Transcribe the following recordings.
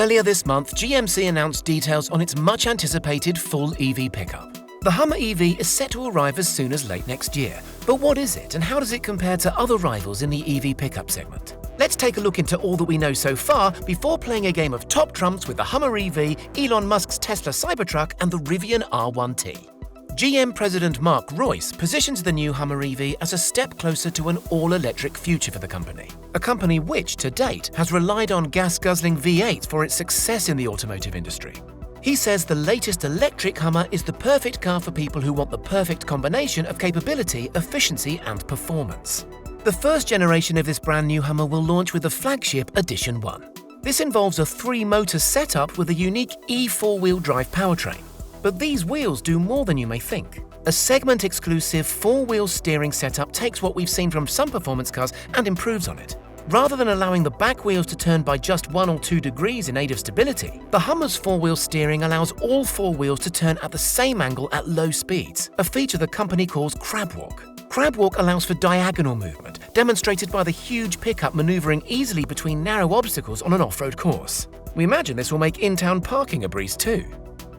Earlier this month, GMC announced details on its much-anticipated full EV pickup. The Hummer EV is set to arrive as soon as late next year. But what is it, and how does it compare to other rivals in the EV pickup segment? Let's take a look into all that we know so far before playing a game of top trumps with the Hummer EV, Elon Musk's Tesla Cybertruck, and the Rivian R1T. GM President Mark Royce positions the new Hummer EV as a step closer to an all-electric future for the company. A company which, to date, has relied on gas-guzzling V8s for its success in the automotive industry. He says the latest electric Hummer is the perfect car for people who want the perfect combination of capability, efficiency, and performance. The first generation of this brand new Hummer will launch with the flagship Edition 1. This involves a 3-motor setup with a unique E4-wheel drive powertrain. But these wheels do more than you may think. A segment-exclusive 4-wheel steering setup takes what we've seen from some performance cars and improves on it. Rather than allowing the back wheels to turn by just 1 or 2 degrees in aid of stability, the Hummer's 4-wheel steering allows all 4 wheels to turn at the same angle at low speeds, a feature the company calls crab walk. Crab walk allows for diagonal movement, demonstrated by the huge pickup maneuvering easily between narrow obstacles on an off-road course. We imagine this will make in-town parking a breeze too.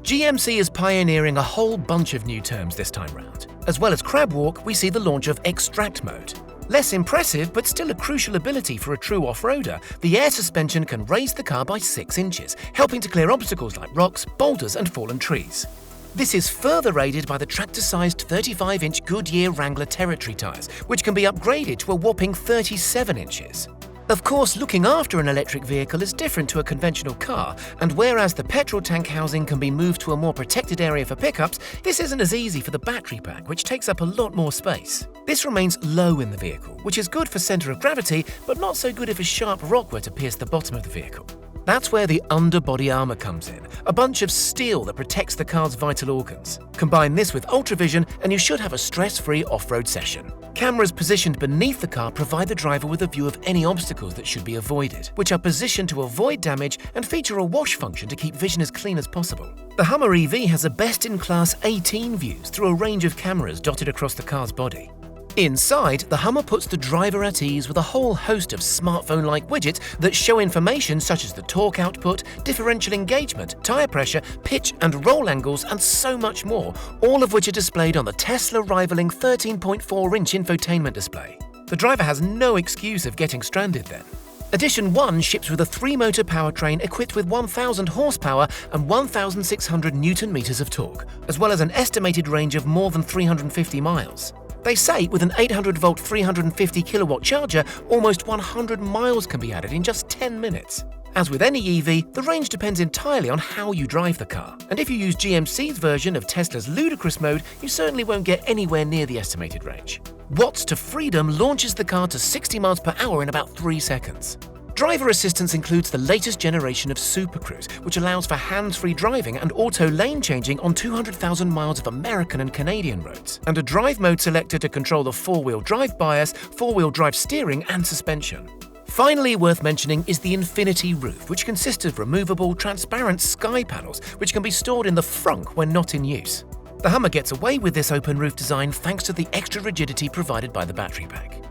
GMC is pioneering a whole bunch of new terms this time round. As well as crab walk, we see the launch of extract mode. Less impressive, but still a crucial ability for a true off-roader, the air suspension can raise the car by 6 inches, helping to clear obstacles like rocks, boulders, and fallen trees. This is further aided by the tractor-sized 35-inch Goodyear Wrangler Territory tyres, which can be upgraded to a whopping 37 inches. Of course, looking after an electric vehicle is different to a conventional car, and whereas the petrol tank housing can be moved to a more protected area for pickups, this isn't as easy for the battery pack, which takes up a lot more space. This remains low in the vehicle, which is good for centre of gravity, but not so good if a sharp rock were to pierce the bottom of the vehicle. That's where the underbody armour comes in, a bunch of steel that protects the car's vital organs. Combine this with ultravision and you should have a stress-free off-road session. Cameras positioned beneath the car provide the driver with a view of any obstacles that should be avoided, which are positioned to avoid damage and feature a wash function to keep vision as clean as possible. The Hummer EV has a best-in-class 18 views through a range of cameras dotted across the car's body. Inside, the Hummer puts the driver at ease with a whole host of smartphone-like widgets that show information such as the torque output, differential engagement, tyre pressure, pitch and roll angles, and so much more, all of which are displayed on the Tesla-rivaling 13.4-inch infotainment display. The driver has no excuse of getting stranded then. Edition 1 ships with a 3-motor powertrain equipped with 1,000 horsepower and 1,600 Newton-meters of torque, as well as an estimated range of more than 350 miles. They say with an 800-volt 350-kilowatt charger, almost 100 miles can be added in just 10 minutes. As with any EV, the range depends entirely on how you drive the car. And if you use GMC's version of Tesla's ludicrous mode, you certainly won't get anywhere near the estimated range. Watts to Freedom launches the car to 60 miles per hour in about 3 seconds. Driver assistance includes the latest generation of Super Cruise, which allows for hands-free driving and auto lane changing on 200,000 miles of American and Canadian roads, and a drive mode selector to control the 4-wheel drive bias, 4-wheel drive steering, and suspension. Finally, worth mentioning is the Infinity Roof, which consists of removable, transparent sky panels, which can be stored in the frunk when not in use. The Hummer gets away with this open roof design thanks to the extra rigidity provided by the battery pack.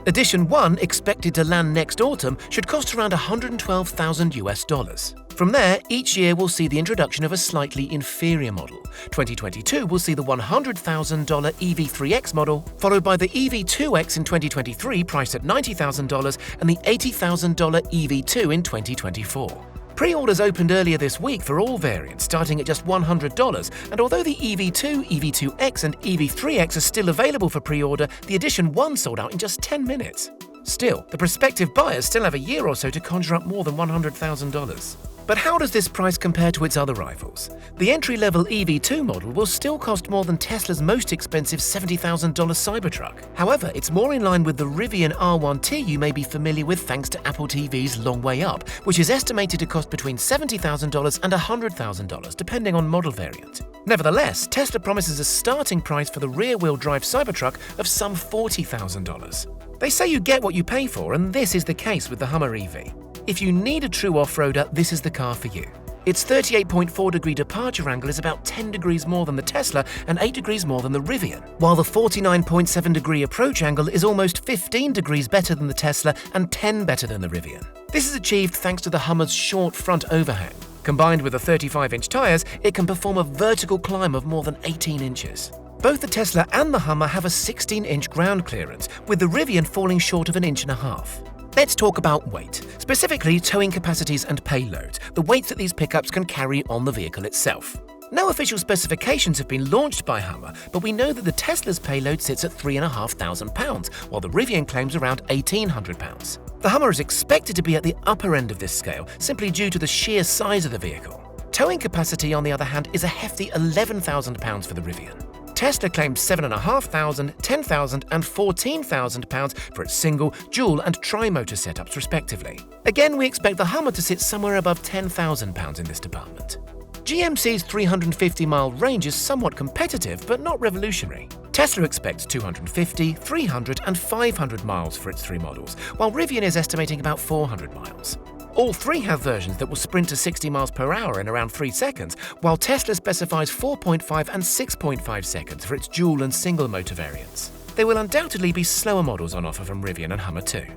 Edition 1, expected to land next autumn, should cost around $112,000. From there, each year will see the introduction of a slightly inferior model. 2022 will see the $100,000 EV3X model, followed by the EV2X in 2023 priced at $90,000 and the $80,000 EV2 in 2024. Pre-orders opened earlier this week for all variants, starting at just $100, and although the EV2, EV2X and EV3X are still available for pre-order, the Edition 1 sold out in just 10 minutes. Still, the prospective buyers still have a year or so to conjure up more than $100,000. But how does this price compare to its other rivals? The entry-level EV2 model will still cost more than Tesla's most expensive $70,000 Cybertruck. However, it's more in line with the Rivian R1T you may be familiar with thanks to Apple TV's Long Way Up, which is estimated to cost between $70,000 and $100,000, depending on model variant. Nevertheless, Tesla promises a starting price for the rear-wheel drive Cybertruck of some $40,000. They say you get what you pay for, and this is the case with the Hummer EV. If you need a true off-roader, this is the car for you. Its 38.4-degree departure angle is about 10 degrees more than the Tesla and 8 degrees more than the Rivian, while the 49.7-degree approach angle is almost 15 degrees better than the Tesla and 10 better than the Rivian. This is achieved thanks to the Hummer's short front overhang. Combined with the 35-inch tires, it can perform a vertical climb of more than 18 inches. Both the Tesla and the Hummer have a 16-inch ground clearance, with the Rivian falling short of an inch and a half. Let's talk about weight, specifically towing capacities and payloads, the weights that these pickups can carry on the vehicle itself. No official specifications have been launched by Hummer, but we know that the Tesla's payload sits at 3,500 pounds, while the Rivian claims around 1,800 pounds. The Hummer is expected to be at the upper end of this scale, simply due to the sheer size of the vehicle. Towing capacity, on the other hand, is a hefty 11,000 pounds for the Rivian. Tesla claims 7,500, 10,000 and 14,000 pounds for its single, dual and tri-motor setups respectively. Again, we expect the Hummer to sit somewhere above 10,000 pounds in this department. GMC's 350-mile range is somewhat competitive but not revolutionary. Tesla expects 250, 300 and 500 miles for its three models, while Rivian is estimating about 400 miles. All three have versions that will sprint to 60 miles per hour in around 3 seconds, while Tesla specifies 4.5 and 6.5 seconds for its dual and single motor variants. There will undoubtedly be slower models on offer from Rivian and Hummer too.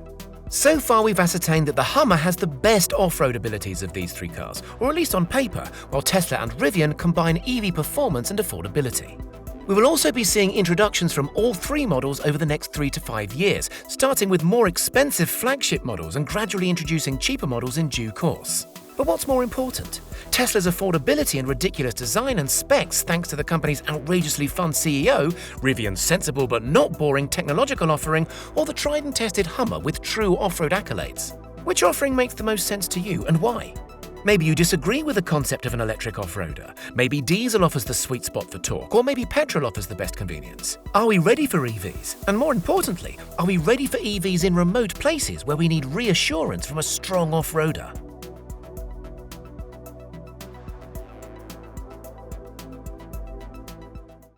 So far, we've ascertained that the Hummer has the best off-road abilities of these three cars, or at least on paper, while Tesla and Rivian combine EV performance and affordability. We will also be seeing introductions from all three models over the next 3 to 5 years, starting with more expensive flagship models and gradually introducing cheaper models in due course. But what's more important? Tesla's affordability and ridiculous design and specs thanks to the company's outrageously fun CEO, Rivian's sensible but not boring technological offering, or the tried and tested Hummer with true off-road accolades? Which offering makes the most sense to you and why? Maybe you disagree with the concept of an electric off-roader. Maybe diesel offers the sweet spot for torque, or maybe petrol offers the best convenience. Are we ready for EVs? And more importantly, are we ready for EVs in remote places where we need reassurance from a strong off-roader?